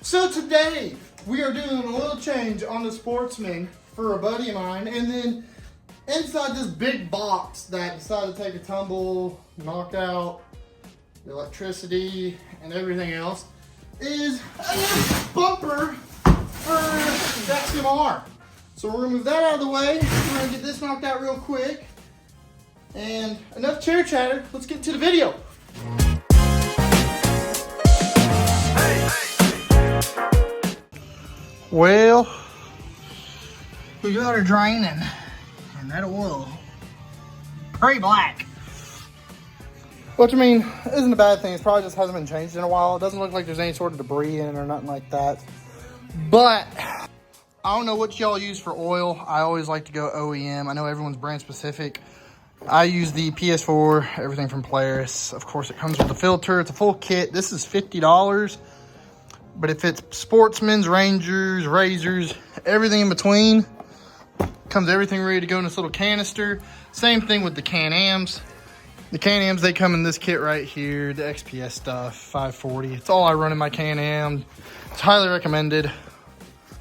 So today we are doing an oil change on the Sportsman for a buddy of mine, and then inside this big box that decided to take a tumble, knock out the electricity and everything else is a new bumper for the XMR. So we're gonna move that out of the way. We're gonna get this knocked out real quick. And enough chair chatter, let's get to the video. Well, we got her draining, and that oil, pretty black. Which, I mean, isn't a bad thing. It probably just hasn't been changed in a while. It doesn't look like there's any sort of debris in it or nothing like that. But I don't know what y'all use for oil. I always like to go OEM. I know everyone's brand specific. I use the PS4, everything from Polaris. Of course, it comes with a filter. It's a full kit. This is $50. But if it's Sportsman's, Rangers, Razors, everything in between, comes everything ready to go in this little canister. Same thing with the Can-Ams. The Can-Ams, they come in this kit right here, the XPS stuff, 540. It's all I run in my Can-Am. It's highly recommended.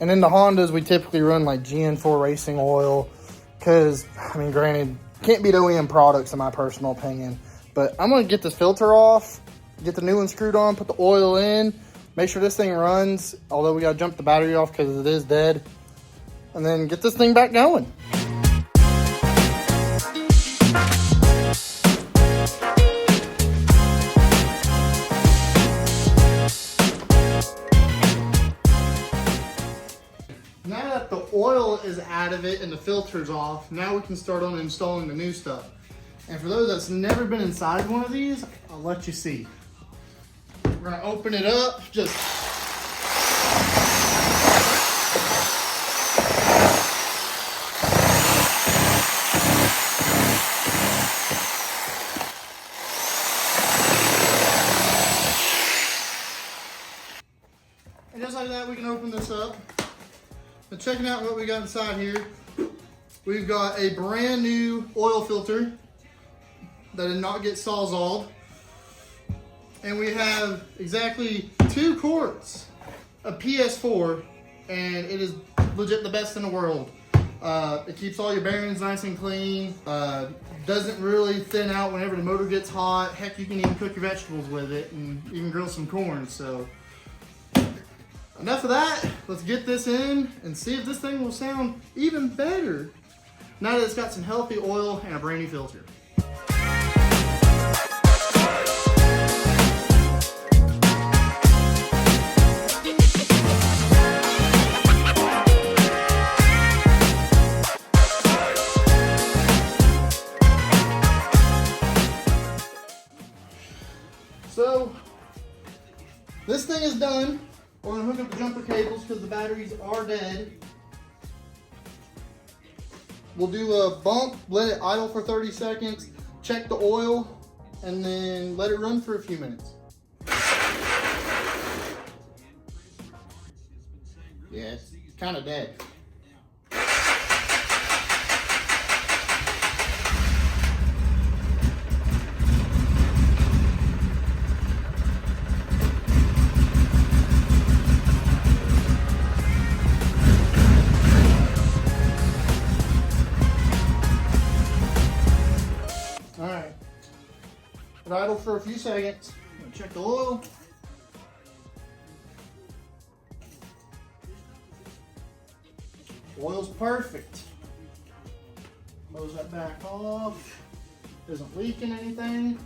And in the Hondas, we typically run like GN4 racing oil because, I mean, granted, can't beat OEM products in my personal opinion. But I'm going to get this filter off, get the new one screwed on, put the oil in, make sure this thing runs, although we got to jump the battery off because it is dead, and then get this thing back going. Now that the oil is out of it and the filter's off, now we can start on installing the new stuff. And for those that's never been inside one of these, I'll let you see. We're gonna open it up, just and just like that, we can open this up. And checking out what we got inside here, we've got a brand new oil filter that did not get sawzalled. And we have exactly 2 quarts of PS4, and it is legit the best in the world. It keeps all your bearings nice and clean, doesn't really thin out whenever the motor gets hot. Heck, you can even cook your vegetables with it and even grill some corn. So enough of that, let's get this in and see if this thing will sound even better now that it's got some healthy oil and a brand new filter. So, this thing is done. We're going to hook up the jumper cables because the batteries are dead. We'll do a bump, let it idle for 30 seconds, check the oil, and then let it run for a few minutes. Yeah, it's kind of dead. Alright, idle for a few seconds. I'm gonna check the oil. Oil's perfect. Close that back off. Isn't leaking anything.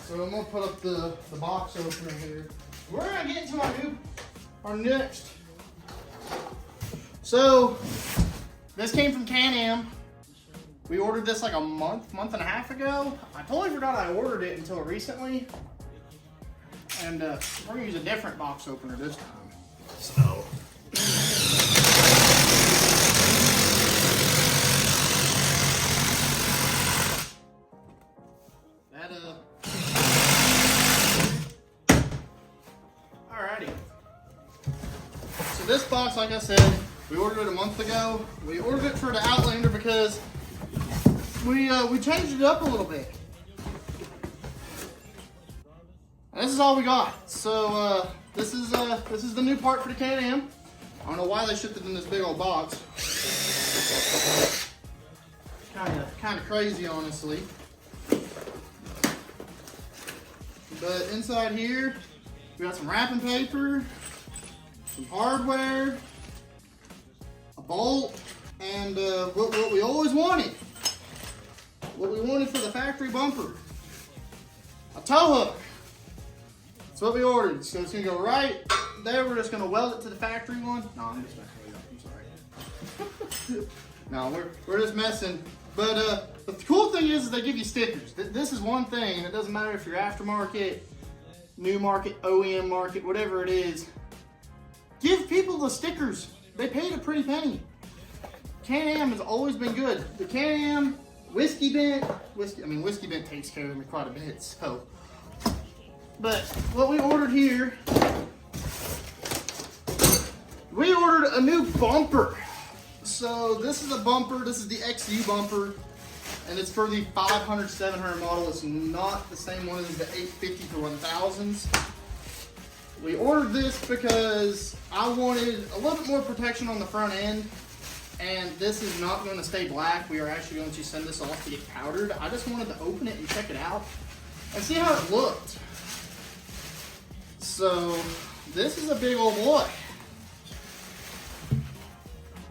So I'm gonna put up the box opener here. We're gonna get into our next. So this came from Can-Am. We ordered this like a month and a half ago. I totally forgot I ordered it until recently. And we're gonna use a different box opener this time. So that alrighty. so this box, like I said, we ordered it a month ago. We ordered it for the Outlander because we changed it up a little bit. And this is all we got. So this is the new part for the Can-Am. I don't know why they shipped it in this big old box. Kind of crazy, honestly. But inside here, we got some wrapping paper, some hardware, a bolt, and what we always wanted. What we wanted for the factory bumper. A tow hook. That's what we ordered. So it's gonna go right there. We're just gonna weld it to the factory one. No, I'm just messing with you. I'm sorry. No, we're just messing. But the cool thing is they give you stickers. This is one thing, and it doesn't matter if you're aftermarket, new market, OEM market, whatever it is. Give people the stickers. They paid a pretty penny. Can-Am has always been good. The Can-Am, Whiskey Bent takes care of me quite a bit, so. But what we ordered here, we ordered a new bumper. So this is a bumper, this is the XU bumper, and it's for the 500, 700 model. It's not the same one as the 850 for 1000s. We ordered this because I wanted a little bit more protection on the front end, and this is not going to stay black. We are actually going to send this off to get powdered. I just wanted to open it and check it out and see how it looked. So this is a big old boy.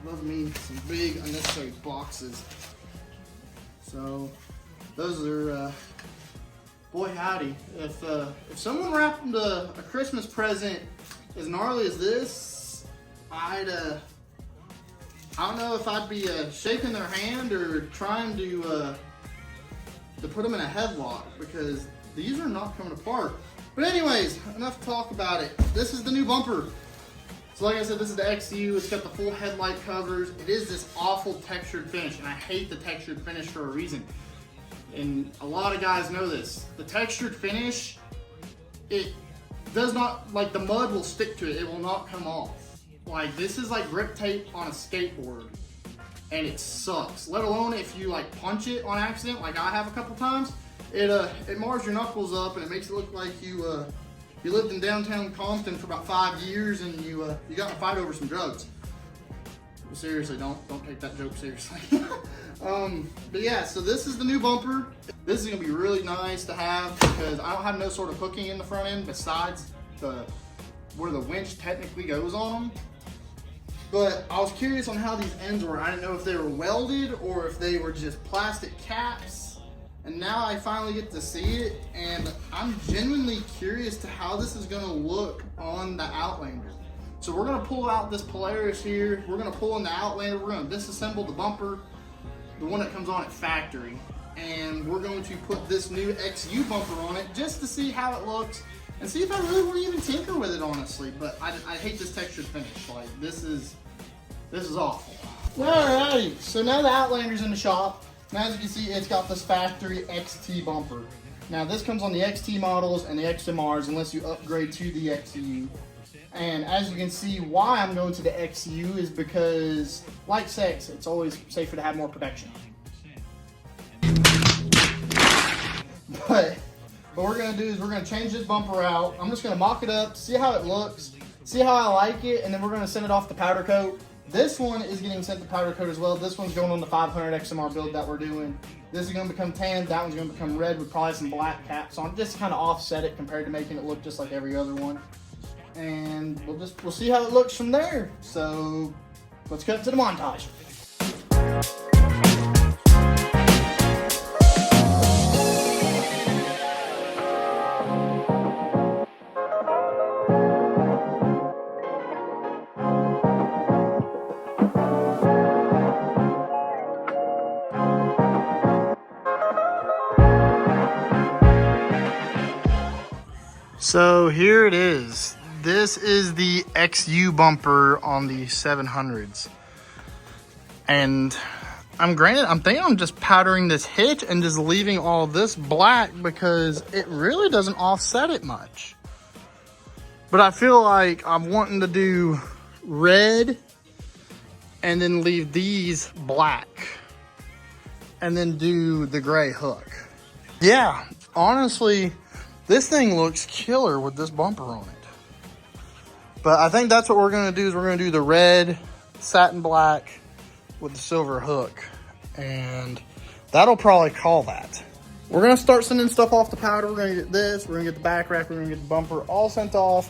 Love me some big unnecessary boxes. So those are boy howdy. If someone wrapped a Christmas present as gnarly as this, I don't know if I'd be shaking their hand or trying to put them in a headlock, because these are not coming apart. But anyways, enough talk about it. This is the new bumper. So like I said, this is the XU. It's got the full headlight covers. It is this awful textured finish, and I hate the textured finish for a reason. And a lot of guys know this. The textured finish, it does not, like, the mud will stick to it. It will not come off. Like, this is like grip tape on a skateboard, and it sucks. Let alone if you like punch it on accident, like I have a couple times. It mars your knuckles up, and it makes it look like you lived in downtown Compton for about 5 years, and you got in a fight over some drugs. Well, seriously, don't take that joke seriously. But yeah, so this is the new bumper. This is gonna be really nice to have because I don't have no sort of hooking in the front end besides where the winch technically goes on them. But I was curious on how these ends were. I didn't know if they were welded or if they were just plastic caps. And now I finally get to see it, and I'm genuinely curious to how this is gonna look on the Outlander. So we're gonna pull out this Polaris here. We're gonna pull in the Outlander. We're gonna disassemble the bumper, the one that comes on at factory. And we're going to put this new XU bumper on it just to see how it looks and see if I really want to even tinker with it, honestly. But I hate this textured finish. Like, this is awful. Alrighty, so now the Outlander's in the shop. Now, as you can see, it's got this factory XT bumper. Now, this comes on the XT models and the XMRs unless you upgrade to the XU. And as you can see, why I'm going to the XU is because, like sex, it's always safer to have more protection. But what we're going to do is we're going to change this bumper out. I'm just going to mock it up, see how it looks, see how I like it, and then we're going to send it off to powder coat. This one is getting sent to powder coat as well. This one's going on the 500 XMR build that we're doing. This is going to become tan. That one's going to become red with probably some black caps on, just to kind of offset it compared to making it look just like every other one. And we'll see how it looks from there. So let's cut to the montage. So here it is. This is the XU bumper on the 700s. And I'm thinking I'm just powdering this hitch and just leaving all this black because it really doesn't offset it much. But I feel like I'm wanting to do red and then leave these black and then do the gray hook. Yeah, honestly, this thing looks killer with this bumper on it. But I think that's what we're gonna do, is we're gonna do the red satin black with the silver hook. And that'll probably call that. We're gonna start sending stuff off to powder. We're gonna get this, we're gonna get the back rack, we're gonna get the bumper all sent off.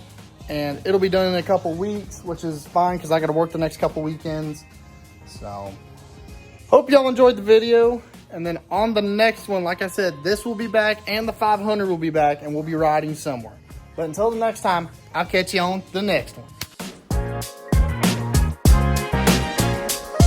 And it'll be done in a couple weeks, which is fine because I gotta work the next couple weekends. So, hope y'all enjoyed the video. And then on the next one, like I said, this will be back and the 500 will be back and we'll be riding somewhere. But until the next time, I'll catch you on the next one.